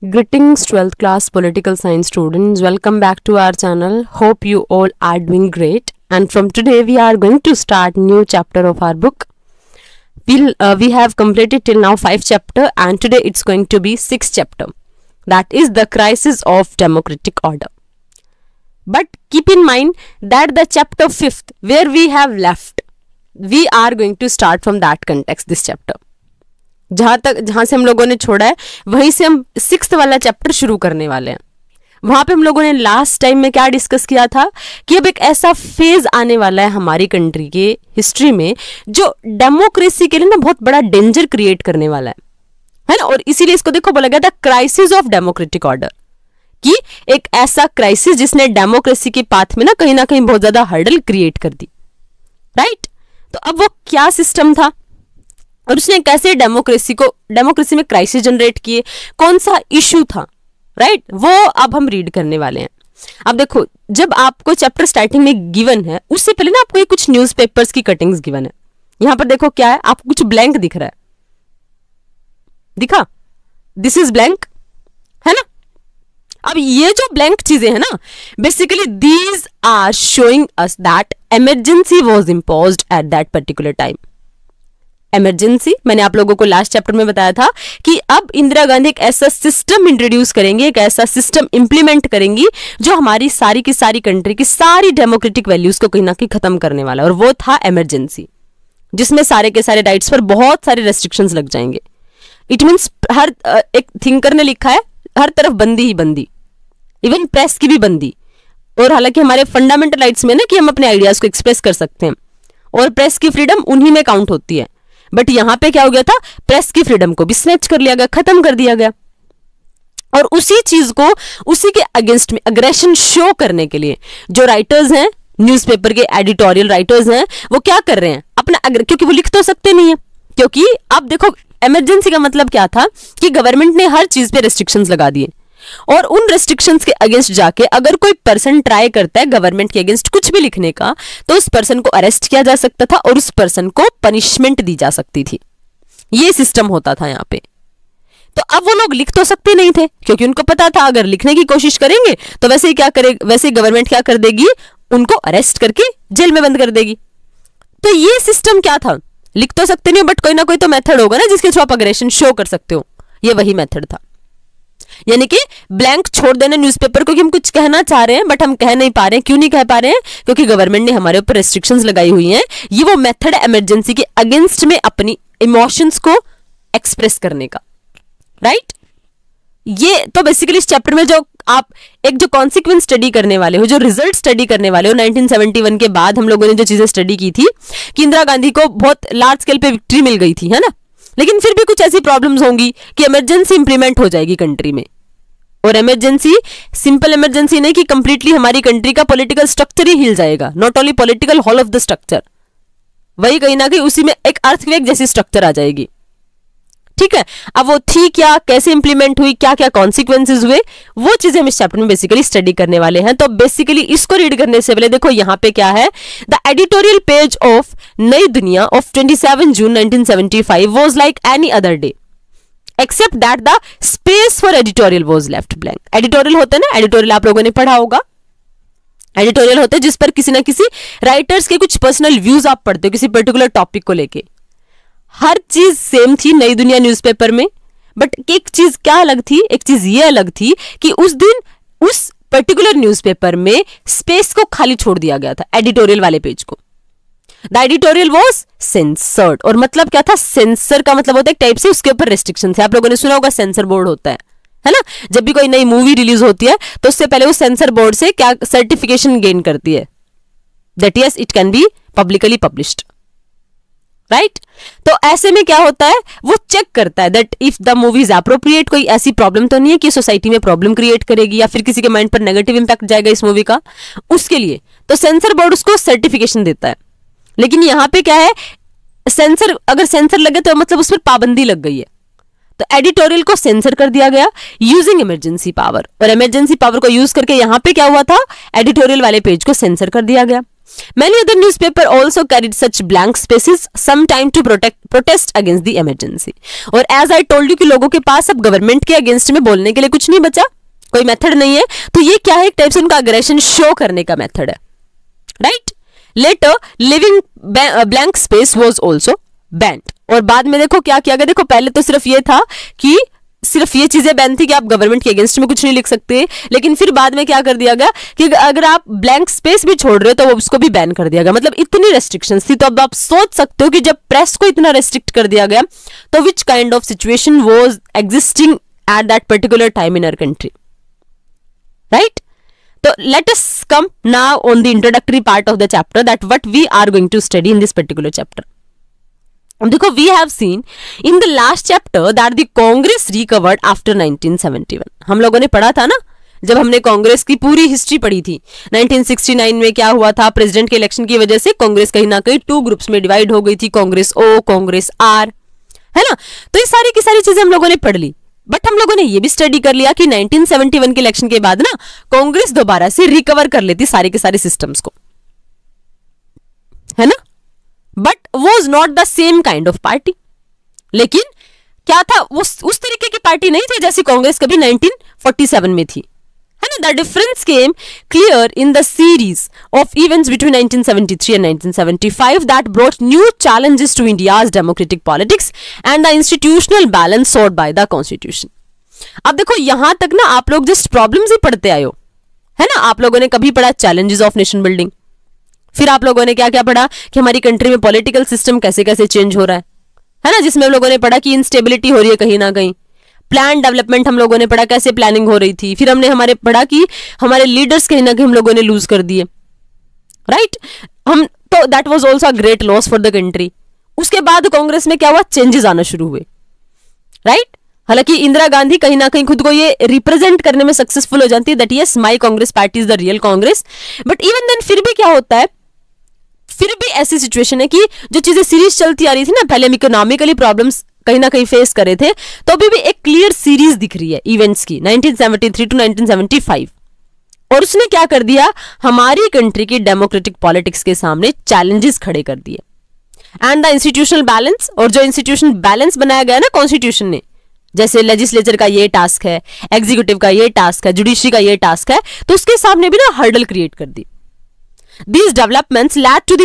Greetings 12th class political science students, welcome back to our channel. Hope you all are doing great, and from today we are going to start new chapter of our book. We have completed till now 5 chapter, and today it's going to be 6th chapter, that is the crisis of democratic order. But keep in mind that the chapter 5th where we have left, we are going to start from that context this chapter. जहां से हम लोगों ने छोड़ा है वहीं से हम 6th वाला चैप्टर शुरू करने वाले हैं. वहां पे हम लोगों ने लास्ट टाइम में क्या डिस्कस किया था कि अब एक ऐसा फेज आने वाला है हमारी कंट्री के हिस्ट्री में जो डेमोक्रेसी के लिए ना बहुत बड़ा डेंजर क्रिएट करने वाला है ना. और इसीलिए इसको देखो बोला गया था क्राइसिस ऑफ डेमोक्रेटिक ऑर्डर, कि एक ऐसा क्राइसिस जिसने डेमोक्रेसी के पाथ में ना कहीं बहुत ज्यादा हर्डल क्रिएट कर दी. राइट, तो अब वो क्या सिस्टम था और उसने कैसे डेमोक्रेसी में क्राइसिस जनरेट किए, कौन सा इशू था. राइट, वो अब हम रीड करने वाले हैं. अब देखो, जब आपको चैप्टर स्टार्टिंग में गिवन है उससे पहले ना आपको कुछ न्यूज़पेपर्स की कटिंग्स गिवन है. यहां पर देखो क्या है, आपको कुछ ब्लैंक दिख रहा है, दिखा, दिस इज ब्लैंक है ना. अब ये जो ब्लैंक चीजें है ना, basically these are showing us that emergency was imposed at that particular time. Emergency, मैंने आप लोगों को लास्ट चैप्टर में बताया था कि अब इंदिरा गांधी एक ऐसा सिस्टम इंट्रोड्यूस करेंगे, एक ऐसा सिस्टम इंप्लीमेंट करेंगी जो हमारी सारी की सारी कंट्री की सारी डेमोक्रेटिक वैल्यूज को कहीं ना कहीं खत्म करने वाला है. और वो था इमरजेंसी, जिसमें सारे के सारे राइट्स पर बहुत सारे रेस्ट्रिक्शंस लग जाएंगे. इट मीन्स हर एक थिंकर ने लिखा है हर तरफ बंदी ही बंदी, इवन प्रेस की भी बंदी. और हालांकि हमारे फंडामेंटल राइट्स में ना कि हम अपने आइडियाज को एक्सप्रेस कर सकते हैं और प्रेस की फ्रीडम उन्हीं में काउंट होती है. बट यहां पे क्या हो गया था, प्रेस की फ्रीडम को भी स्नैच कर लिया गया, खत्म कर दिया गया. और उसी चीज को, उसी के अगेंस्ट में अग्रेशन शो करने के लिए जो राइटर्स हैं, न्यूज़पेपर के एडिटोरियल राइटर्स हैं, वो क्या कर रहे हैं अपना क्योंकि वो लिख तो सकते नहीं है, क्योंकि अब देखो इमरजेंसी का मतलब क्या था कि गवर्नमेंट ने हर चीज पे रेस्ट्रिक्शंस लगा दिए. और उन रेस्ट्रिक्शंस के अगेंस्ट जाके अगर कोई पर्सन ट्राई करता है गवर्नमेंट के अगेंस्ट कुछ भी लिखने का, तो उस पर्सन को अरेस्ट किया जा सकता था और उस पर्सन को पनिशमेंट दी जा सकती थी. ये सिस्टम होता था यहाँ पे. तो अब वो लोग लिख तो सकते नहीं थे, क्योंकि उनको पता था अगर लिखने की कोशिश करेंगे तो वैसे ही गवर्नमेंट क्या कर देगी, उनको अरेस्ट करके जेल में बंद कर देगी. तो ये सिस्टम क्या था, लिख तो सकते नहीं, बट कोई ना कोई तो मेथड होगा ना जिसके थ्रू आप अग्रेशन शो कर सकते हो. ये वही मेथड था, यानी कि ब्लैंक छोड़ देना न्यूज़पेपर को कि हम कुछ कहना चाह रहे हैं बट हम कह नहीं पा रहे हैं. क्यों नहीं कह पा रहे हैं, क्योंकि गवर्नमेंट ने हमारे ऊपर रेस्ट्रिक्शंस लगाई हुई हैं. ये वो मेथड है इमरजेंसी के अगेंस्ट में अपनी इमोशंस को एक्सप्रेस करने का. राइट, ये तो बेसिकली इस चैप्टर में जो आप एक जो कॉन्सिक्वेंस स्टडी करने वाले हो, जो रिजल्ट स्टडी करने वाले हो, 1971 के बाद हम लोगों ने जो चीजें स्टडी की थी कि इंदिरा गांधी को बहुत लार्ज स्केल पे विक्ट्री मिल गई थी, है ना, लेकिन फिर भी कुछ ऐसी प्रॉब्लम्स होंगी कि इमरजेंसी इंप्लीमेंट हो जाएगी कंट्री में. और इमरजेंसी सिंपल इमरजेंसी नहीं कि कंप्लीटली हमारी कंट्री का पॉलिटिकल स्ट्रक्चर ही हिल जाएगा. Not only political, whole of the structure, वही कहीं ना कहीं उसी में एक अर्थक्वेक जैसी स्ट्रक्चर आ जाएगी. ठीक है, अब वो थी क्या, कैसे इंप्लीमेंट हुई, क्या क्या कॉन्सिक्वेंसेज हुए, वो चीजें हम इस चैप्टर में बेसिकली स्टडी करने वाले हैं. तो बेसिकली इसको रीड करने से पहले देखो यहाँ पे क्या है, the editorial page of Nai Duniya of 27 June 1975 was like any other day except that the space for editorial was left blank. Editorial होता है ना, एडिटोरियल आप लोगों ने पढ़ा होगा. एडिटोरियल होते हैं जिस पर किसी ना किसी राइटर्स के कुछ पर्सनल व्यूज आप पढ़ते हो किसी पर्टिकुलर टॉपिक को लेके. हर चीज सेम थी नई दुनिया न्यूज़पेपर में, बट एक चीज क्या अलग थी, एक चीज ये अलग थी कि उस दिन उस पर्टिकुलर न्यूज़पेपर में स्पेस को खाली छोड़ दिया गया था, एडिटोरियल वाले पेज को. The editorial was censored. और मतलब क्या था, सेंसर का मतलब होता है एक टाइप से उसके ऊपर रेस्ट्रिक्शन है. आप लोगों ने सुना होगा सेंसर बोर्ड होता है ना. जब भी कोई नई मूवी रिलीज होती है तो उससे पहले वो सेंसर बोर्ड से क्या सर्टिफिकेशन गेन करती है, that yes it can be publicly published. Right, तो ऐसे में क्या होता है, वो चेक करता है that if the movie is appropriate, कोई ऐसी प्रॉब्लम तो नहीं है कि सोसाइटी में प्रॉब्लम क्रिएट करेगी या फिर किसी के माइंड पर नेगेटिव इंपैक्ट जाएगा इस मूवी का. उसके लिए तो सेंसर बोर्ड उसको सर्टिफिकेशन देता है. लेकिन यहां पे क्या है, अगर सेंसर लगे तो मतलब उस पर पाबंदी लग गई है. तो एडिटोरियल को सेंसर कर दिया गया यूजिंग इमरजेंसी पावर. और इमरजेंसी पावर को यूज करके यहां पे क्या हुआ था, एडिटोरियल वाले पेज को सेंसर कर दिया गया. Many other newspaper also carried such blank spaces sometime to protest against the emergency. और as I told you कि लोगों के पास अब गवर्नमेंट के अगेंस्ट में बोलने के लिए कुछ नहीं बचा, कोई मेथड नहीं है, तो ये क्या है, एक टाइप से उनका अग्रेशन शो करने का मेथड है, right. Later leaving blank space was also banned. और बाद में देखो क्या किया गया, देखो पहले तो सिर्फ ये था कि सिर्फ ये चीजें बैन थी कि आप गवर्नमेंट के अगेंस्ट में कुछ नहीं लिख सकते, लेकिन फिर बाद में क्या कर दिया गया कि अगर आप ब्लैंक स्पेस भी छोड़ रहे हो तो उसको भी बैन कर दिया गया. मतलब इतनी रेस्ट्रिक्शंस थी. तो अब आप सोच सकते हो कि जब प्रेस को इतना रेस्ट्रिक्ट कर दिया गया तो which kind of situation was existing at that particular time in our country, right. So let us come now on the introductory part of the chapter, that what we are going to study in this particular chapter. देखो, we have seen in the last chapter that the Congress recovered after 1971. हम लोगों ने पढ़ा था ना, जब हमने कांग्रेस की पूरी हिस्ट्री पढ़ी थी. 1969 में क्या हुआ था, प्रेसिडेंट के इलेक्शन की वजह से कांग्रेस कहीं ना कहीं 2 ग्रुप्स में डिवाइड हो गई थी, कांग्रेस ओ, कांग्रेस आर, है ना. तो ये सारी की सारी चीजें हम लोगों ने पढ़ ली. बट हम लोगों ने ये भी स्टडी कर लिया कि 1971 के इलेक्शन के बाद ना कांग्रेस दोबारा से रिकवर कर लेती सारे के सारे सिस्टम्स को, है ना. But was not the same kind of party. लेकिन क्या था, वो उस तरीके की पार्टी नहीं थी जैसी कांग्रेस कभी 1947 में थी, है ना. The difference came clear in the series of events between 1973 and 1975 that brought new challenges to India's democratic politics and the institutional balance sought by the constitution. अब देखो, यहां तक ना आप लोग जस्ट प्रॉब्लम्स ही पढ़ते आए हो, है ना. आप लोगों ने कभी पढ़ा चैलेंजेस ऑफ नेशन बिल्डिंग, फिर आप लोगों ने क्या क्या पढ़ा कि हमारी कंट्री में पॉलिटिकल सिस्टम कैसे कैसे चेंज हो रहा है ना, जिसमें हम लोगों ने पढ़ा कि इंस्टेबिलिटी हो रही है कहीं ना कहीं. प्लान डेवलपमेंट हम लोगों ने पढ़ा, कैसे प्लानिंग हो रही थी. फिर हमने हमारे पढ़ा कि हमारे लीडर्स कहीं ना कहीं हम लोगों ने लूज कर दिए, राइट. हम तो that was also a great loss for the country. उसके बाद कांग्रेस में क्या हुआ, चेंजेस आना शुरू हुए, राइट. हालांकि इंदिरा गांधी कहीं ना कहीं खुद को ये रिप्रेजेंट करने में सक्सेसफुल हो जाती है that yes my Congress party is the real Congress. But even then फिर भी क्या होता है, फिर भी ऐसी सिचुएशन है कि जो चीजें सीरीज चलती आ रही थी ना, पहले हम इकोनॉमिकली प्रॉब्लम्स कहीं ना कहीं फेस कर रहे थे, तो अभी भी एक क्लियर सीरीज दिख रही है इवेंट्स की 1973 टू 1975. और उसने क्या कर दिया, हमारी कंट्री की डेमोक्रेटिक पॉलिटिक्स के सामने चैलेंजेस खड़े कर दिए. एंड द इंस्टीट्यूशनल बैलेंस, और जो इंस्टीट्यूशनल बैलेंस बनाया गया ना कॉन्स्टिट्यूशन ने, जैसे लेजिस्लेचर का ये टास्क है, एग्जीक्यूटिव का ये टास्क है, जुडिशरी का ये टास्क है, तो उसके सामने भी ना हर्डल क्रिएट कर दी. These developments led to the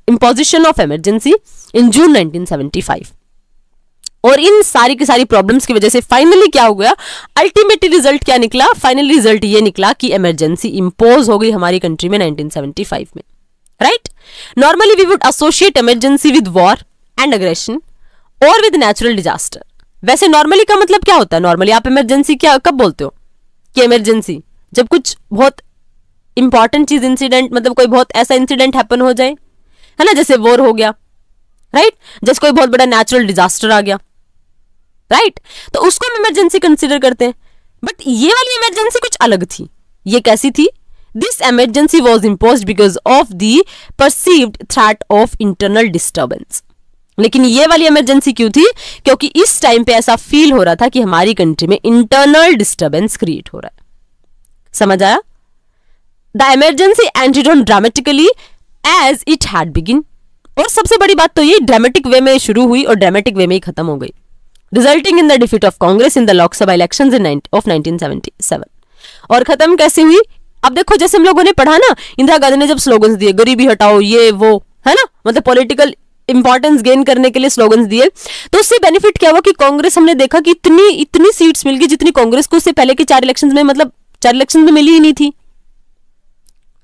imposition of emergency in June 1975. और इन सारी की सारी प्रॉब्लम्स की वजह से फाइनली क्या हो गया, अल्टीमेट रिजल्ट क्या निकला, फाइनल रिजल्ट ये निकला कि इमरजेंसी इंपोज हो गई हमारी कंट्री में 1975 में, right. Normally we would associate emergency with war and aggression और विद नेचुरल डिजास्टर. वैसे नॉर्मली का मतलब क्या होता है, नॉर्मली आप इमरजेंसी क्या कब बोलते हो कि इमरजेंसी जब कुछ बहुत इंपॉर्टेंट चीज इंसिडेंट, मतलब कोई बहुत ऐसा इंसिडेंट हैपन हो जाए, है ना, जैसे वॉर हो गया, राइट. जैसे कोई बहुत बड़ा नेचुरल डिजास्टर आ गया, राइट, तो उसको हम इमरजेंसी कंसीडर करते हैं. बट ये वाली इमरजेंसी कुछ अलग थी. ये कैसी थी, this emergency was imposed because of the perceived threat of internal disturbance. लेकिन ये वाली इमरजेंसी क्यों थी, क्योंकि इस टाइम पे ऐसा फील हो रहा था कि हमारी कंट्री में इंटरनल डिस्टर्बेंस क्रिएट हो रहा है. समझ आया. The emergency ended on dramatically as it had begun. और सबसे बड़ी बात तो ये ड्रामेटिक वे में शुरू हुई और ड्रामेटिक वे में ही खत्म हो गई, resulting in the defeat of Congress in the Lok Sabha elections in of 1977. और खत्म कैसे हुई, अब देखो जैसे हम लोगों ने पढ़ा ना, इंदिरा गांधी ने जब स्लोगन्स दिए, गरीबी हटाओ ये वो, है ना, मतलब पॉलिटिकल इंपॉर्टेंस गेन करने के लिए स्लोगन्स दिए, तो उससे बेनिफिट क्या हुआ कि कांग्रेस, हमने देखा कि इतनी सीट्स मिल गई जितनी कांग्रेस को उससे पहले के 4 इलेक्शंस में, मतलब 4 इलेक्शंस में मिली ही नहीं थी,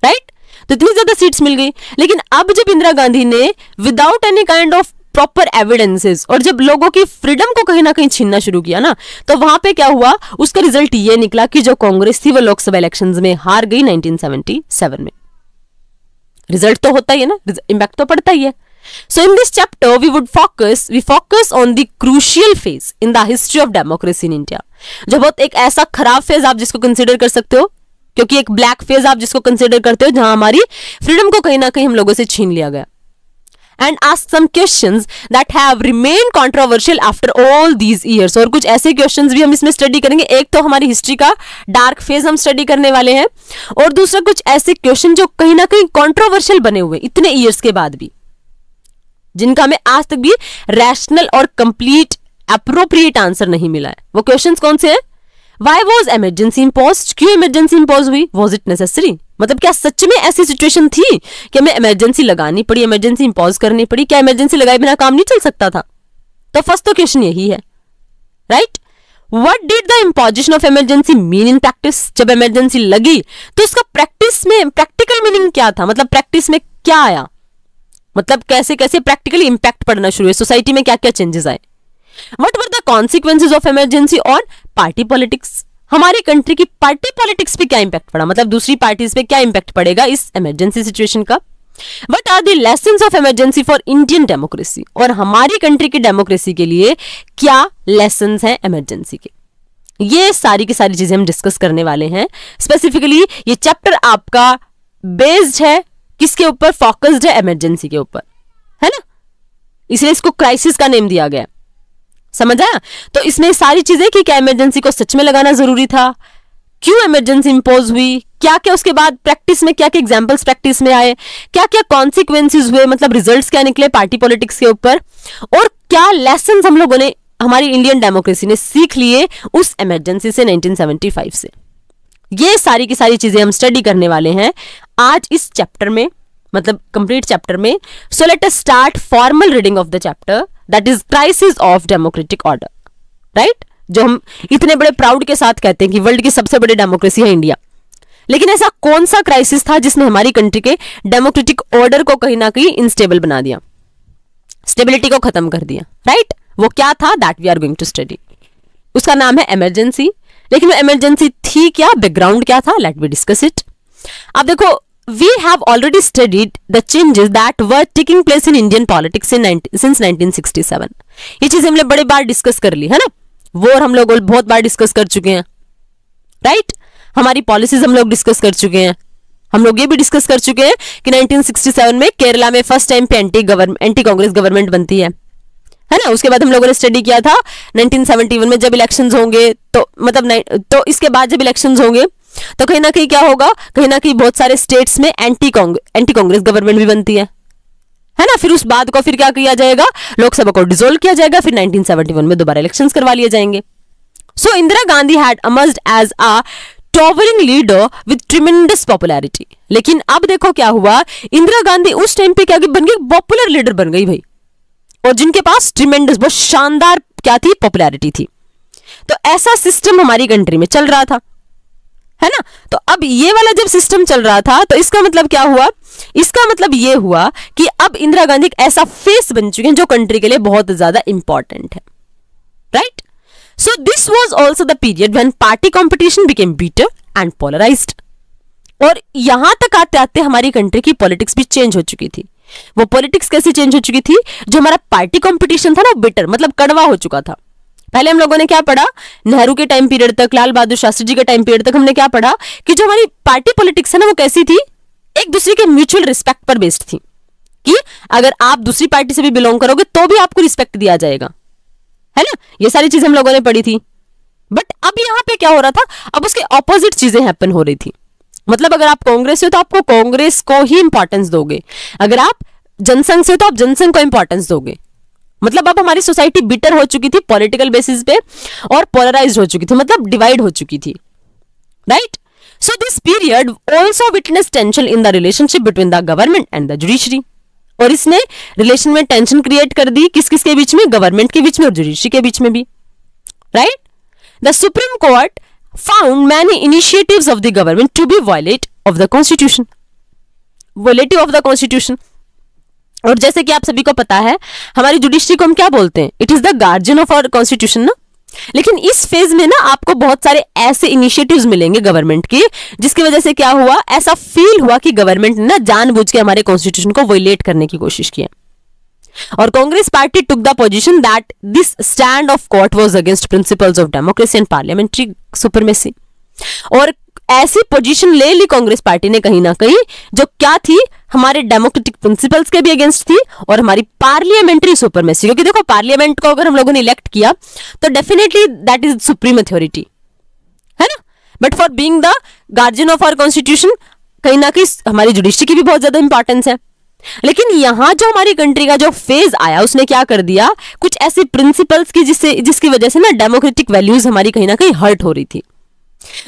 राइट. तो इतनी ज्यादा सीट्स मिल गई. लेकिन अब जब इंदिरा गांधी ने without any kind of proper evidences और जब लोगों की फ्रीडम को कहीं ना कहीं छीनना शुरू किया ना, तो वहां पे क्या हुआ, उसका रिजल्ट ये निकला कि जो कांग्रेस थी वो लोकसभा इलेक्शंस में हार गई 1977 में. रिजल्ट तो होता ही है ना, इंपैक्ट तो पड़ता ही है. So in this chapter we focus on the crucial phase in the history of democracy in India. जो बहुत एक ऐसा खराब फेज आप जिसको कंसीडर कर सकते हो, क्योंकि एक ब्लैक फेज आप जिसको कंसीडर करते हो जहां हमारी फ्रीडम को कहीं ना कहीं हम लोगों से छीन लिया गया. and ask some questions that have remained controversial after all these years। और कुछ ऐसे क्वेश्चंस भी हम इसमें स्टडी करेंगे। एक तो हमारी हिस्ट्री का डार्क फेज हम स्टडी करने वाले हैं, और दूसरा कुछ ऐसे क्वेश्चन जो कहीं ना कहीं कंट्रोवर्शियल बने हुए इतने ईयर्स के बाद भी, जिनका हमें आज तक भी रैशनल और कंप्लीट अप्रोप्रिएट आंसर नहीं मिला है। वो क्वेश्चंस कौन से हैं? Why was emergency imposed? क्यों इमरजेंसी इंपोज हुई? Was it necessary? मतलब क्या सच में ऐसी सिचुएशन थी कि हमें इमरजेंसी लगानी पड़ी, इमरजेंसी इंपोज करनी पड़ी? क्या इमरजेंसी लगाए बिना काम नहीं चल सकता था? तो फर्स्ट तो क्वेश्चन यही है, right? What did the imposition of emergency mean in practice? जब इमरजेंसी लगी तो उसका प्रैक्टिस में प्रैक्टिकल मीनिंग क्या था? मतलब प्रैक्टिस में क्या आया, मतलब कैसे कैसे प्रैक्टिकली इंपैक्ट पड़ना शुरू हुआ, सोसाइटी में क्या क्या चेंजेस आए? What were the consequences of emergency on party politics? हमारी कंट्री की पार्टी पॉलिटिक्स पे क्या इंपैक्ट पड़ा, मतलब दूसरी पार्टीज पे क्या इंपैक्ट पड़ेगा इस इमरजेंसी सिचुएशन का? What are the lessons of emergency for Indian democracy? और हमारी कंट्री की डेमोक्रेसी के लिए क्या लेसन्स हैं इमरजेंसी के? ये सारी की सारी चीजें हम डिस्कस करने वाले हैं। स्पेसिफिकली ये चैप्टर आपका बेस्ड है किसके ऊपर? फोकस्ड है इमरजेंसी के ऊपर, है ना? इसलिए इसको क्राइसिस का नेम दिया गया, समझ आया? तो इसमें सारी चीजें कि क्या इमरजेंसी को सच में लगाना जरूरी था, क्यों इमरजेंसी इंपोज हुई, क्या क्या उसके बाद प्रैक्टिस में क्या क्या एग्जांपल्स प्रैक्टिस में आए, क्या क्या कॉन्सिक्वेंसेस हुए, मतलब रिजल्ट्स क्या निकले पार्टी पॉलिटिक्स के ऊपर, और क्या लेसन्स हम लोगों ने, हमारी इंडियन डेमोक्रेसी ने सीख लिए उस इमरजेंसी से 1975 से। ये सारी की सारी चीजें हम स्टडी करने वाले हैं आज इस चैप्टर में, मतलब कंप्लीट चैप्टर में। So let us start formal reading of the chapter, that is crisis of democratic order, right? जो हम इतने बड़े प्राउड के साथ कहते हैं कि वर्ल्ड की सबसे बड़ी डेमोक्रेसी है इंडिया, लेकिन ऐसा कौन सा क्राइसिस था जिसने हमारी कंट्री के डेमोक्रेटिक ऑर्डर को कहीं ना कहीं इनस्टेबल बना दिया, स्टेबिलिटी को खत्म कर दिया, राइट? वो क्या था? That we are going to study. उसका नाम है इमरजेंसी। लेकिन वो इमरजेंसी थी क्या, बैकग्राउंड क्या था? Let me discuss it. अब देखो, we have already studied the changes that were taking place in Indian politics since 1967। ये चीज हमने बड़े बार डिस्कस कर ली है ना, वो हम लोग बहुत बार डिस्कस कर चुके हैं, राइट? हमारी पॉलिसीज हम लोग डिस्कस कर चुके हैं। हम लोग ये भी डिस्कस कर चुके हैं कि 1967 में केरला में फर्स्ट टाइम पे एंटी कांग्रेस गवर्नमेंट बनती है ना? उसके बाद हम लोगों ने स्टडी किया था 1971 में जब इलेक्शंस होंगे, तो मतलब तो इसके बाद जब इलेक्शंस होंगे तो कहीं ना कहीं क्या होगा, कहीं ना कहीं बहुत सारे स्टेट्स में एंटी कांग्रेस गवर्नमेंट भी बनती है ना? फिर उस बाद को फिर क्या किया जाएगा, लोकसभा को डिसोल्व किया जाएगा, फिर 1971 में दोबारा इलेक्शंस करवा लिए जाएंगे। So Indira Gandhi had emerged as a towering leader with tremendous popularity. लेकिन अब देखो क्या हुआ, इंदिरा गांधी उस टाइम पे क्या बन गई, पॉपुलर लीडर बन गई भाई, और जिनके पास ट्रिमेंडस, बहुत शानदार क्या थी, पॉपुलैरिटी थी। तो ऐसा सिस्टम हमारी कंट्री में चल रहा था, है ना? तो अब ये वाला जब सिस्टम चल रहा था तो इसका मतलब क्या हुआ, इसका मतलब ये हुआ कि अब इंदिरा गांधी एक ऐसा फेस बन चुके हैं जो कंट्री के लिए बहुत ज्यादा इंपॉर्टेंट है, right? So this was also the period when party competition became bitter and polarised. और यहां तक आते आते हमारी कंट्री की पॉलिटिक्स भी चेंज हो चुकी थी। वो पॉलिटिक्स कैसे चेंज हो चुकी थी, जो हमारा पार्टी कंपटीशन था ना, बिटर मतलब कड़वा हो चुका था। पहले हम लोगों ने क्या पढ़ा, नेहरू के टाइम पीरियड तक, लाल बहादुर शास्त्री जी के टाइम पीरियड तक हमने क्या पढ़ा कि जो हमारी पार्टी पॉलिटिक्स है ना, वो कैसी थी, एक दूसरे के म्यूचुअल रिस्पेक्ट पर बेस्ड थी, कि अगर आप दूसरी पार्टी से भी बिलोंग करोगे तो भी आपको रिस्पेक्ट दिया जाएगा, है ना? ये सारी चीजें हम लोगों ने पढ़ी थी। बट अब यहां पे क्या हो रहा था, अब उसके ऑपोजिट चीजें हैपन हो रही थी। मतलब अगर आप कांग्रेस से हो तो आपको कांग्रेस को ही इंपॉर्टेंस दोगे, अगर आप जनसंघ से हो तो आप जनसंघ को इंपॉर्टेंस दोगे। मतलब अब हमारी सोसाइटी बिटर हो चुकी थी पॉलिटिकल बेसिस पे, और पोलराइज्ड हो चुकी थी, मतलब डिवाइड हो चुकी थी, right? So this period also witness tension in the relationship between the government and the judiciary. और इसने रिलेशन में टेंशन क्रिएट कर दी, किस किस के बीच में, गवर्नमेंट के बीच में और जुडिशरी के बीच में भी, right? The supreme court found many initiatives of the government to be violative of the constitution. और जैसे कि आप सभी को पता है, हमारी जुडिशरी को हम क्या बोलते हैं, it is the guardian of our constitution ना। लेकिन इस फेज में ना आपको बहुत सारे ऐसे इनिशिएटिव्स मिलेंगे गवर्नमेंट के, जिसकी वजह से क्या हुआ, ऐसा फील हुआ कि गवर्नमेंट ने ना जानबूझ के हमारे कॉन्स्टिट्यूशन को वायलेट करने की कोशिश की है। और Congress party took the position that this stand of court was against principles of democracy and parliamentary supremacy. और ऐसी पोजीशन ले ली कांग्रेस पार्टी ने कहीं ना कहीं जो क्या थी, हमारे डेमोक्रेटिक प्रिंसिपल्स के भी अगेंस्ट थी और हमारी पार्लियामेंट्री सुपरमेसी, क्योंकि देखो पार्लियामेंट को अगर हम लोगों ने इलेक्ट किया तो definitely that is supreme authority, है ना। But for being the guardian of our constitution, कहीं ना कहीं हमारी जुडिशरी की भी बहुत ज्यादा इंपॉर्टेंस है। लेकिन यहां जो हमारी कंट्री का जो फेज आया, उसने क्या कर दिया, कुछ ऐसे प्रिंसिपल्स की जिसकी वजह से ना डेमोक्रेटिक वैल्यूज हमारी कहीं ना कहीं हर्ट हो रही थी।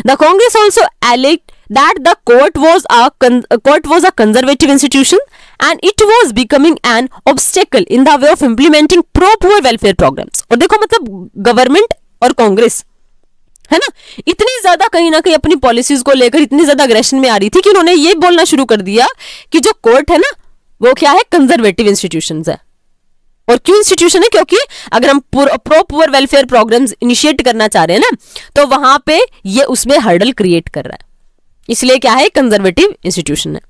The Congress also elite that the court was a conservative institution and it was becoming an obstacle in the way of implementing pro-poor welfare programs। और देखो मतलब गवर्नमेंट और कांग्रेस, है ना, इतनी ज्यादा कहीं ना कहीं अपनी पॉलिसीज को लेकर इतनी ज्यादा अग्रेशन में आ रही थी कि उन्होंने ये बोलना शुरू कर दिया कि जो कोर्ट है ना वो क्या है, कंजर्वेटिव इंस्टीट्यूशन है। और क्यों इंस्टीट्यूशन है, क्योंकि अगर हम pro poor welfare programmes initiate करना चाह रहे हैं ना, तो वहां पे ये उसमें हर्डल क्रिएट कर रहा है, इसलिए क्या है, कंजर्वेटिव इंस्टीट्यूशन है।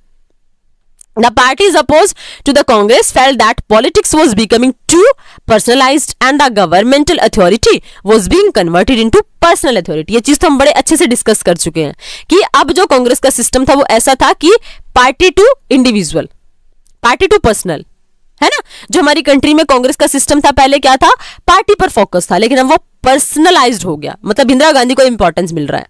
The parties opposed to the Congress felt that politics was becoming too personalized and the governmental authority was being converted into personal authority। ये चीज तो हम बड़े अच्छे से डिस्कस कर चुके हैं कि अब जो कांग्रेस का सिस्टम था वो ऐसा था कि party to individual, party to personal, है ना। जो हमारी कंट्री में कांग्रेस का सिस्टम था पहले क्या था, पार्टी पर फोकस था, लेकिन अब वो पर्सनलाइज्ड हो गया, मतलब इंदिरा गांधी को इंपॉर्टेंस मिल रहा है,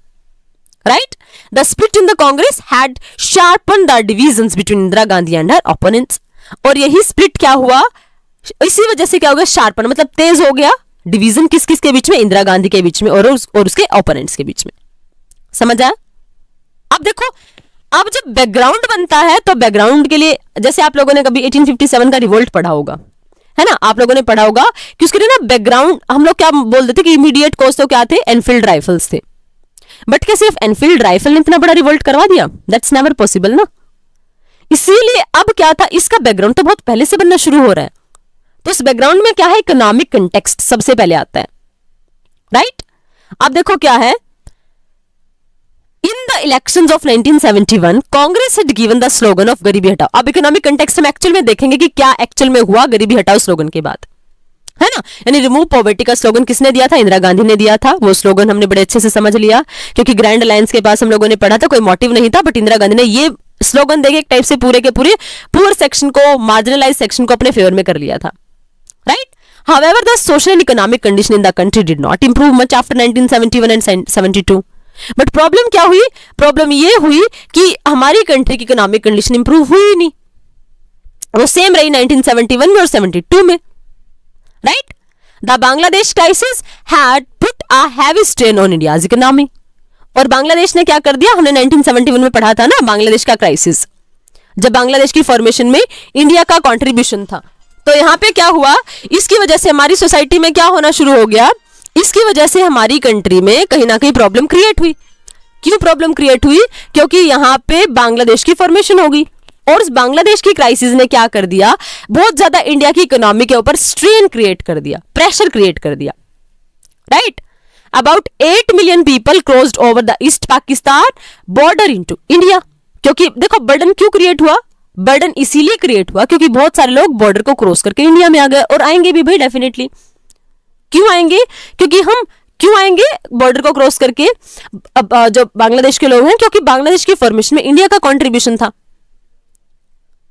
right? The split in the Congress had sharpened the divisions between Indira Gandhi and her opponents। और यही स्प्लिट क्या हुआ, इसी वजह से क्या हो गया, शार्पन मतलब तेज हो गया डिवीजन किस किस के बीच में, इंदिरा गांधी के बीच में और उसके ओपोनेंट्स के बीच में। समझ आया? अब देखो, अब जब बैकग्राउंड बनता है तो बैकग्राउंड के लिए, जैसे आप लोगों ने कभी 1857 का रिवोल्ट पढ़ा होगा, है ना, आप लोगों ने पढ़ा होगा कि उसके लिए ना बैकग्राउंड हम लोग क्या बोल देते कि इमीडिएट कॉज तो क्या थे, एनफील्ड राइफल्स थे। बट क्या सिर्फ एनफील्ड राइफल ने इतना बड़ा रिवोल्ट करवा दिया? दैट्स नेवर पॉसिबल ना। इसीलिए अब क्या था, इसका बैकग्राउंड तो बहुत पहले से बनना शुरू हो रहा है। तो इस बैकग्राउंड में क्या है, इकोनॉमिक कंटेक्स्ट सबसे पहले आता है, राइट? अब देखो क्या है, in the elections of 1971 Congress had given the slogan of गरीबी हटाओ। अब इकोनॉमिक कंटेक्स्ट हम एक्चुअल में देखेंगे कि क्या एक्चुअल में हुआ गरीबी हटाओ स्लोगन के बाद, है ना। यानी रिमूव पॉवर्टी का स्लोगन किसने दिया था, इंदिरा गांधी ने दिया था। वो स्लोगन हमने बड़े अच्छे से समझ लिया क्योंकि ग्रैंड अलायंस के पास हम लोगों ने पढ़ा था, कोई मोटिव नहीं था, बट इंदिरा गांधी ने ये स्लोगन देके एक टाइप से पूरे के पूरे पुअर सेक्शन को, मार्जिनलाइज सेक्शन को अपने फेवर में कर लिया था, right. However the social and economic condition in the country did not improve much after 1971 and 72। But problem क्या हुई, प्रॉब्लम ये हुई कि हमारी कंट्री की इकोनॉमिक कंडीशन इंप्रूव हुई नहीं, वो सेम रही 1971 में और 72 में, right. The Bangladesh crisis had put a heavy strain on India's economy। और बांग्लादेश ने क्या कर दिया, हमने 1971 में पढ़ा था ना बांग्लादेश का क्राइसिस, जब बांग्लादेश की फॉर्मेशन में इंडिया का कंट्रीब्यूशन था। तो यहाँ पे क्या हुआ, इसकी वजह से हमारी सोसाइटी में क्या होना शुरू हो गया, इसकी वजह से हमारी कंट्री में कहीं ना कहीं प्रॉब्लम क्रिएट हुई। क्यों प्रॉब्लम क्रिएट हुई, क्योंकि यहाँ पे बांग्लादेश की फॉर्मेशन हो गई और उस बांग्लादेश की क्राइसिस ने क्या कर दिया, बहुत ज्यादा इंडिया की इकोनॉमी के ऊपर स्ट्रेन क्रिएट कर दिया, प्रेशर क्रिएट कर दिया, right. About 8 million people crossed over the east Pakistan border into India. क्योंकि देखो बर्डन क्यों क्रिएट हुआ, बर्डन इसीलिए क्रिएट हुआ क्योंकि बहुत सारे लोग बॉर्डर को क्रॉस करके इंडिया में आ गए और आएंगे भी भाई डेफिनेटली। क्यों आएंगे, क्योंकि हम क्यों आएंगे बॉर्डर को क्रॉस करके, जो बांग्लादेश के लोग हैं, क्योंकि बांग्लादेश की फॉर्मेशन में इंडिया का कॉन्ट्रीब्यूशन था,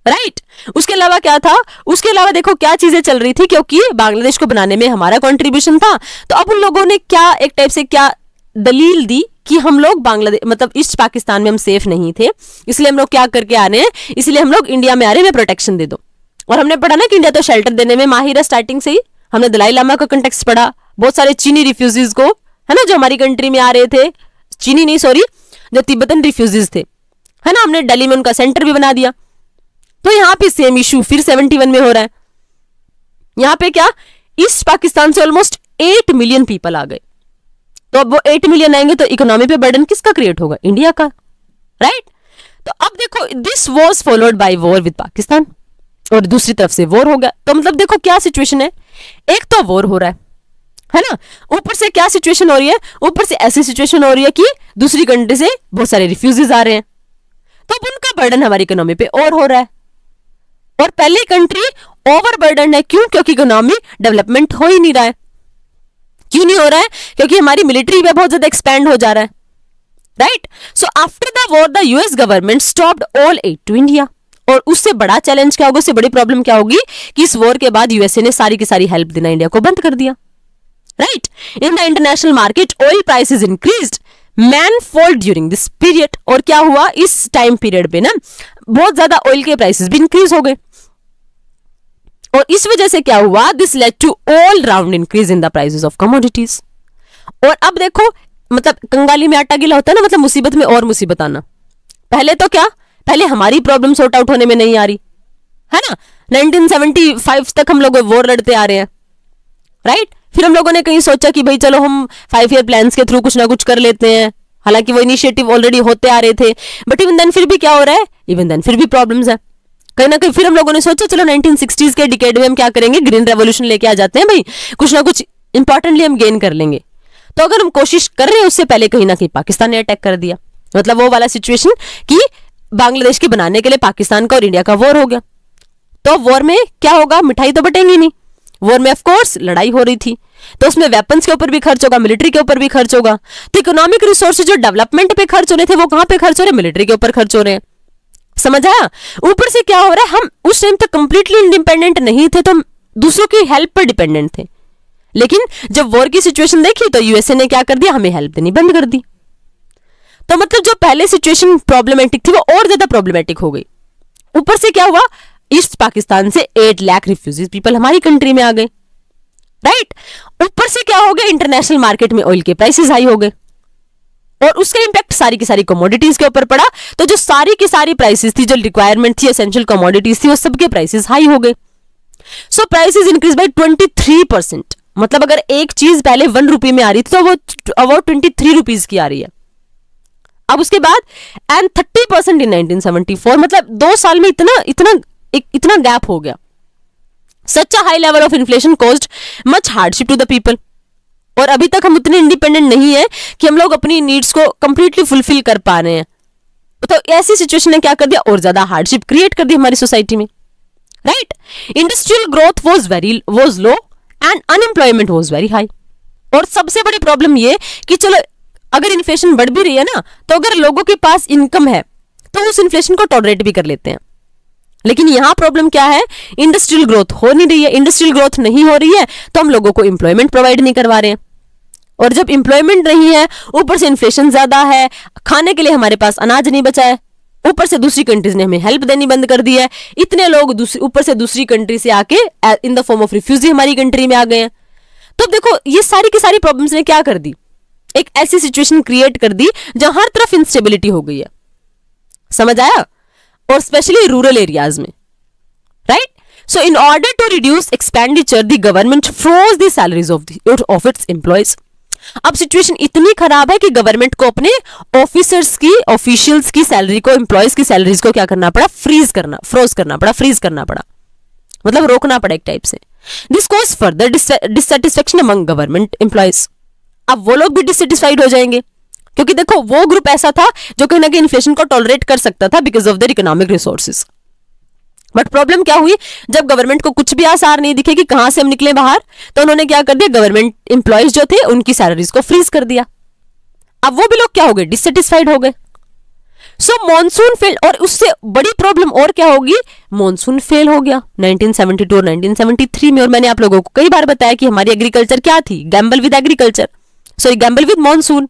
राइट। उसके अलावा क्या था, उसके अलावा देखो क्या चीजें चल रही थी, क्योंकि बांग्लादेश को बनाने में हमारा कंट्रीब्यूशन था, तो अब उन लोगों ने क्या एक टाइप से क्या दलील दी कि हम लोग बांग्लादेश मतलब ईस्ट पाकिस्तान में हम सेफ नहीं थे, इसलिए हम लोग क्या करके आ रहे हैं, इसलिए हम लोग इंडिया में आ रहे हैं, प्रोटेक्शन दे दो। और हमने पढ़ा ना कि इंडिया तो शेल्टर देने में माहिर है स्टार्टिंग से ही, हमने दलाई लामा का कंटेक्स्ट पढ़ा, बहुत सारे चीनी रिफ्यूजीज को, है ना, जो हमारी कंट्री में आ रहे थे, चीनी नहीं सॉरी, जो तिब्बतन रिफ्यूजीज थे, है ना, हमने दिल्ली में उनका सेंटर भी बना दिया। तो यहाँ पे सेम इशू फिर 71 में हो रहा है। यहाँ पे क्या, ईस्ट पाकिस्तान से ऑलमोस्ट 8 मिलियन पीपल आ गए, तो अब वो 8 मिलियन आएंगे तो इकोनॉमी पे बर्डन किसका क्रिएट होगा, इंडिया का, राइट। तो अब देखो this was followed by war with Pakistan, और दूसरी तरफ से वॉर हो गया। तो मतलब देखो क्या सिचुएशन है, एक तो वॉर हो रहा है ना, ऊपर से क्या सिचुएशन हो रही है, ऊपर से ऐसी सिचुएशन हो रही है कि दूसरी कंट्री से बहुत सारे रिफ्यूजीज आ रहे हैं, तो अब उनका बर्डन हमारी इकोनॉमी पे और हो रहा है। और पहली कंट्री ओवर बर्डन है, क्यों, क्योंकि इकोनॉमी डेवलपमेंट हो ही नहीं रहा है। क्यों नहीं हो रहा है, क्योंकि हमारी मिलिट्री पे बहुत ज्यादा एक्सपैंड हो जा रहा right. So after the war the US government stopped all aid to India, और उससे बड़ा चैलेंज क्या होगा, उससे बड़ी प्रॉब्लम क्या होगी कि इस वॉर के बाद यूएसए ने सारी की सारी हेल्प देना इंडिया को बंद कर दिया, right. In the international market oil prices increased manifold during this period, और क्या हुआ इस टाइम पीरियड पे ना बहुत ज्यादा ऑयल के प्राइसेस भी इंक्रीज हो गए, और इस वजह से क्या हुआ, this led to all round increase in the prices of commodities. और अब देखो मतलब कंगाली में आटा गिला होता है ना, मतलब मुसीबत में और मुसीबत आना। पहले तो क्या, पहले हमारी प्रॉब्लम सॉर्ट आउट होने में नहीं आ रही है ना, 1975 तक हम लोग वॉर लड़ते आ रहे हैं, राइट। फिर हम लोगों ने कहीं सोचा कि भाई चलो हम 5 ईयर प्लान्स के थ्रू कुछ ना कुछ कर लेते हैं, हालांकि वो इनिशिएटिव ऑलरेडी होते आ रहे थे, बट इवन देन फिर भी क्या हो रहा है, इवन देन फिर भी प्रॉब्लम्स है कहीं ना कहीं। फिर हम लोगों ने सोचा चलो 1960s के डिकेड में हम क्या करेंगे, ग्रीन रेवोल्यूशन लेके आ जाते हैं भाई, कुछ ना कुछ इंपॉर्टेंटली हम गेन कर लेंगे। तो अगर हम कोशिश कर रहे हैं उससे पहले कहीं ना कहीं पाकिस्तान ने अटैक कर दिया, मतलब वो वाला सिचुएशन कि बांग्लादेश के बनाने के लिए पाकिस्तान का और इंडिया का वॉर हो गया। तो वॉर में क्या होगा, मिठाई तो बटेंगी नहीं, वॉर में ऑफ कोर्स लड़ाई हो रही थी, तो उसमें वेपन्स के ऊपर भी खर्च होगा, मिलिट्री के ऊपर भी खर्च होगा। तो इकोनॉमिक रिसोर्सेज जो डेवलपमेंट पे खर्च हो रहे थे वो कहां पे खर्च हो रहे हैं, मिलिट्री के ऊपर खर्च हो रहे हैं, समझ आया। ऊपर से क्या हो रहा है, हम उस टाइम तक कंप्लीटली इंडिपेंडेंट नहीं थे, तो हम दूसरों की हेल्प पर डिपेंडेंट थे, लेकिन जब वॉर की सिचुएशन देखी तो यूएसए ने क्या कर दिया, हमें हेल्प देनी बंद कर दी। तो मतलब जो पहले सिचुएशन प्रॉब्लमेटिक थी वो और ज्यादा प्रॉब्लमेटिक हो गई। ऊपर से क्या हुआ, ईस्ट पाकिस्तान से 8 लाख रिफ्यूजीज पीपल हमारी कंट्री में आ गए, राइट। ऊपर से क्या हो गया, इंटरनेशनल मार्केट में ऑयल के प्राइसेस हाई हो गए, और उसका इंपैक्ट सारी की सारी कमोडिटीज के ऊपर पड़ा। तो जो सारी की सारी प्राइसेस थी, जो रिक्वायरमेंट थी, एसेंशियल कमोडिटीज थी, वो सबके प्राइसेस हाई हो गए। सो प्राइसेस इंक्रीज बाय 23%, मतलब अगर एक चीज पहले 1 रुपये में आ रही थी तो वो अबाउट 23 रुपीज की आ रही है अब उसके बाद, एंड 30% इन 1974, मतलब 2 साल में इतना गैप हो गया। Such a high level of inflation caused much hardship to the people, और अभी तक हम उतने इंडिपेंडेंट नहीं है कि हम लोग अपनी नीड्स को कंप्लीटली फुलफिल कर पा रहे हैं। तो ऐसी सिचुएशन ने क्या कर दिया, और ज्यादा हार्डशिप क्रिएट कर दी हमारी सोसाइटी में, right. Industrial growth was low and unemployment was very high. और सबसे बड़ी प्रॉब्लम ये कि चलो अगर इन्फ्लेशन बढ़ भी रही है ना, तो अगर लोगों के पास इनकम है तो उस इन्फ्लेशन को टॉलरेट भी कर लेते हैं, लेकिन यहां प्रॉब्लम क्या है, इंडस्ट्रियल ग्रोथ हो नहीं रही है। इंडस्ट्रियल ग्रोथ नहीं हो रही है तो हम लोगों को एम्प्लॉयमेंट प्रोवाइड नहीं करवा रहे हैं, और जब एम्प्लॉयमेंट नहीं है, ऊपर से इन्फ्लेशन ज्यादा है, खाने के लिए हमारे पास अनाज नहीं बचा है, ऊपर से दूसरी कंट्रीज ने हमें हेल्प देनी बंद कर दी है, इतने लोग ऊपर से दूसरी कंट्री से आके in the form of refugee हमारी कंट्री में आ गए हैं। तो देखो ये सारी की सारी प्रॉब्लम्स ने क्या कर दी, एक ऐसी सिचुएशन क्रिएट कर दी जहां हर तरफ इंस्टेबिलिटी हो गई है, समझ आया, और स्पेशली रूरल एरियाज में, right. So in order to reduce expenditure the government froze the salaries of its employees. अब सिचुएशन इतनी खराब है कि गवर्नमेंट को अपने ऑफिशियल्स की सैलरी को, एम्प्लॉयज की सैलरीज को क्या करना पड़ा, फ्रीज करना पड़ा, मतलब रोकना पड़ा एक टाइप से। This cause further dissatisfaction among government employees. अब वो लोग भी डिससेटिस्फाइड हो जाएंगे, क्योंकि देखो वो ग्रुप ऐसा था जो कहीं ना कहीं इन्फ्लेशन को टॉलरेट कर सकता था because of their economic resources. But problem क्या हुई, जब गवर्नमेंट को कुछ भी आसार नहीं दिखे कि कहां से हम निकले बाहर, तो उन्होंने क्या कर दिया, गवर्नमेंट एम्प्लॉयज जो थे उनकी सैलरीज को फ्रीज कर दिया। अब वो भी लोग क्या हो गए, डिससेटिस्फाइड हो गए। सो मॉनसून फेल, और उससे बड़ी प्रॉब्लम और क्या होगी, मॉनसून फेल हो गया 1972 और 1973 में। और मैंने आप लोगों को कई बार बताया कि हमारी एग्रीकल्चर क्या थी, Gamble with agriculture, sorry Gamble with monsoon.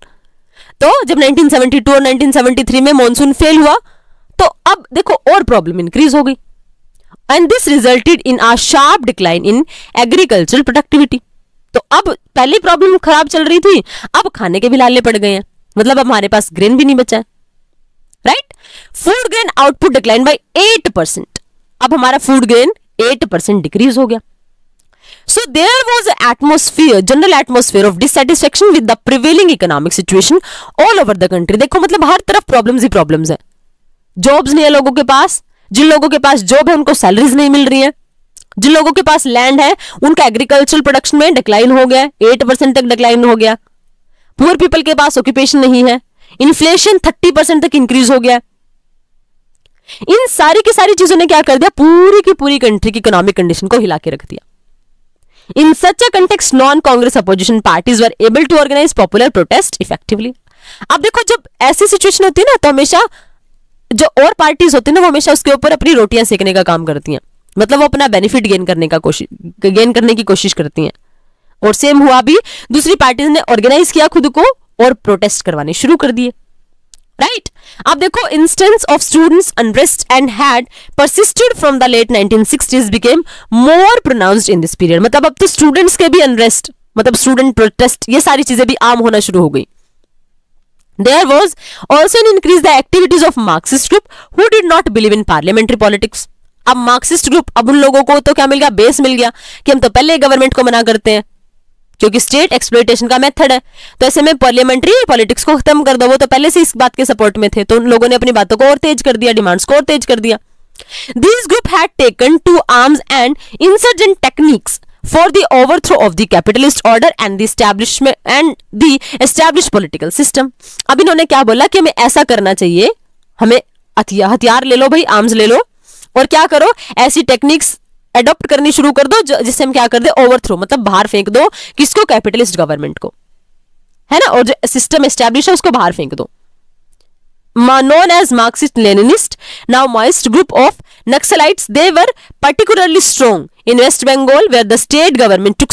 तो जब 1972 और 1973 में मॉनसून फेल हुआ, तो अब देखो और प्रॉब्लम इंक्रीज हो गई, and this resulted in a sharp decline in agricultural productivity. तो अब पहली प्रॉब्लम खराब चल रही थी, अब खाने के भी लाले पड़ गए हैं, मतलब अब हमारे पास ग्रेन भी नहीं बचा है, right. Food grain output decline by 8%, अब हमारा फूड ग्रेन 8% डिक्रीज हो गया। So there was an general atmosphere of dissatisfaction with the prevailing economic situation all over the country। देखो मतलब हर तरफ प्रॉब्लम्स ही प्रॉब्लम्स है, जॉब्स नहीं है लोगों के पास, जिन लोगों के पास जॉब है उनको सैलरीज नहीं मिल रही है, जिन लोगों के पास लैंड है उनका एग्रीकल्चरल प्रोडक्शन में डिक्लाइन हो गया, 8% तक डिक्लाइन हो गया, पुअर पीपल के पास ऑक्यूपेशन नहीं है, इन्फ्लेशन 30% तक इंक्रीज हो गया। इन सारी की सारी चीजों ने क्या कर दिया, पूरी की पूरी कंट्री की इकोनॉमिक कंडीशन को हिला के रख दिया। In such a context, non-Congress opposition parties were able to organize popular protest effectively। अब देखो जब ऐसी सिचुएशन होती है ना, तो हमेशा जो और पार्टीज होती है ना, वो हमेशा उसके ऊपर अपनी रोटियां सेकने का काम करती हैं, मतलब वो अपना बेनिफिट गेन करने की कोशिश करती हैं। और सेम हुआ भी, दूसरी पार्टीज ने ऑर्गेनाइज किया खुद को और प्रोटेस्ट करवाने शुरू कर दिए, राइट। अब देखो instance of students unrest and had persisted from the late 1960s became more pronounced in this period. मतलब अब तो स्टूडेंट्स के भी अनरेस्ट, मतलब स्टूडेंट प्रोटेस्ट, ये सारी चीजें भी आम होना शुरू हो गई। There was also an increase the activities of Marxist group who did not believe in parliamentary politics. अब मार्क्सिस्ट ग्रुप, अब उन लोगों को तो क्या मिल गया, बेस मिल गया कि हम तो पहले गवर्नमेंट को मना करते हैं क्योंकि स्टेट एक्सप्लॉयटेशन का मेथड है, तो ऐसे में पार्लियामेंट्री पॉलिटिक्स को खत्म कर दो। वो तो पहले से इस बात के सपोर्ट में थे, तो उन लोगों ने अपनी बातों को और तेज कर दिया, डिमांड्स को और तेज कर दिया। These group had taken to arms and insurgent techniques for the overthrow of the capitalist order and the established political system. अब इन्होंने क्या बोला कि हमें ऐसा करना चाहिए, हमें हथियार ले लो भाई, आर्म्स ले लो, और क्या करो, ऐसी टेक्निक्स एडॉप्ट करनी शुरू कर दो जिससे हम क्या कर दे, ओवरथ्रो, मतलब बाहर फेंक दो किसको, कैपिटलिस्ट गवर्नमेंट को, है ना, और जो सिस्टम एस्टैब्लिश है उसको बाहर फेंक दो। Known as Marxist-Leninist, now Maoist group of Naxalites, they were particularly strong in West Bengal, where the state government took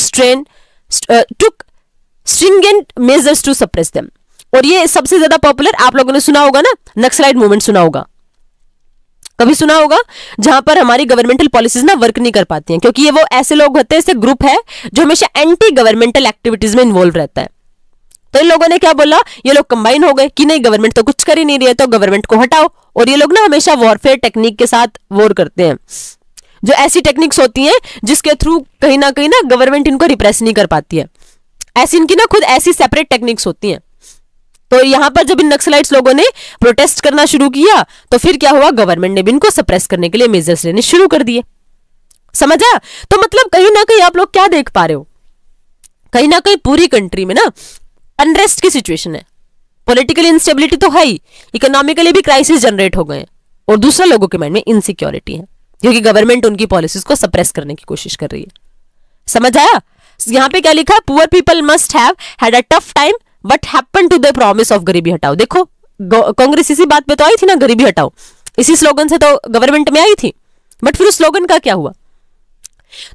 stringent measures to suppress them. और ये सबसे ज्यादा पॉपुलर, आप लोगों ने सुना होगा ना, नक्सलाइट मूवमेंट सुना होगा, कभी सुना होगा, जहां पर हमारी गवर्नमेंटल पॉलिसीज ना वर्क नहीं कर पाती हैं, क्योंकि ये वो ऐसे लोग होते हैं, ऐसे ग्रुप है जो हमेशा एंटी गवर्नमेंटल एक्टिविटीज में इन्वॉल्व रहता है। तो इन लोगों ने क्या बोला, ये लोग कंबाइन हो गए कि नहीं गवर्नमेंट तो कुछ कर ही नहीं रही है, तो गवर्नमेंट को हटाओ। और ये लोग ना हमेशा वॉरफेयर टेक्निक के साथ वॉर करते हैं, जो ऐसी टेक्निक्स होती हैं जिसके थ्रू कहीं ना गवर्नमेंट इनको रिप्रेस नहीं कर पाती है। ऐसी इनकी ना खुद ऐसी सेपरेट टेक्निक्स होती हैं। तो यहां पर जब इन नक्सलाइट्स लोगों ने प्रोटेस्ट करना शुरू किया, तो फिर क्या हुआ, गवर्नमेंट ने भी इनको सप्रेस करने के लिए मेजर्स लेने शुरू कर दिए। समझा? तो मतलब कहीं ना कहीं आप लोग क्या देख पा रहे हो, कहीं ना कहीं पूरी कंट्री में ना अनरेस्ट की सिचुएशन है, पॉलिटिकल इंस्टेबिलिटी तो है ही, इकोनॉमिकली भी क्राइसिस जनरेट हो गए हैं, और दूसरा लोगों के माइंड में इनसिक्योरिटी है क्योंकि गवर्नमेंट उनकी पॉलिसीज को सप्रेस करने की कोशिश कर रही है। समझ आया? यहां पे क्या लिखा, poor people must have had a tough time but happen to the promise of गरीबी हटाओ। देखो कांग्रेस इसी बात पे तो आई थी ना, गरीबी हटाओ, इसी स्लोगन से तो गवर्नमेंट में आई थी, बट फिर उस स्लोगन का क्या हुआ।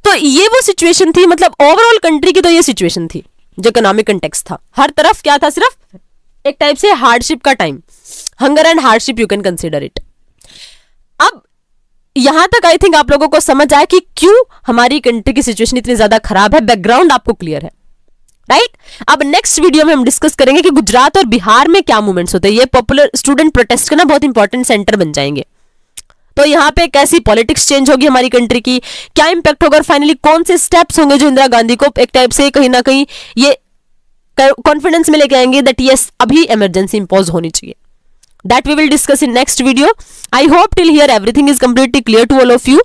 तो ये वो सिचुएशन थी, मतलब ओवरऑल कंट्री की तो ये सिचुएशन थी जो इकोनॉमिक कंटेक्स्ट था। हर तरफ क्या था, सिर्फ एक टाइप से हार्डशिप का time, hunger and hardship you can consider it. अब यहां तक आई थिंक आप लोगों को समझ आया कि क्यों हमारी कंट्री की सिचुएशन इतनी ज्यादा खराब है, बैकग्राउंड आपको क्लियर है, राइट? अब नेक्स्ट वीडियो में हम डिस्कस करेंगे कि गुजरात और बिहार में क्या मूवमेंट्स होते हैं, ये पॉपुलर स्टूडेंट प्रोटेस्ट का ना बहुत इंपॉर्टेंट सेंटर बन जाएंगे। तो यहाँ पे कैसी पॉलिटिक्स चेंज होगी हमारी कंट्री की, क्या इंपैक्ट होगा, फाइनली कौन से स्टेप्स होंगे जो इंदिरा गांधी को एक टाइप से कहीं ना कहीं ये कॉन्फिडेंस में लेके आएंगे दैट यस अभी इमरजेंसी इंपोज होनी चाहिए। That we will discuss in next video. I hope till here everything is completely clear to all of you,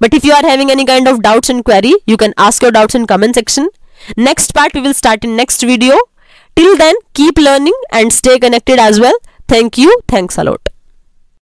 but if you are having any kind of doubts and query you can ask your doubts in comment section. Next part we will start in next video. Till then keep learning and stay connected as well. Thank you. Thanks a lot.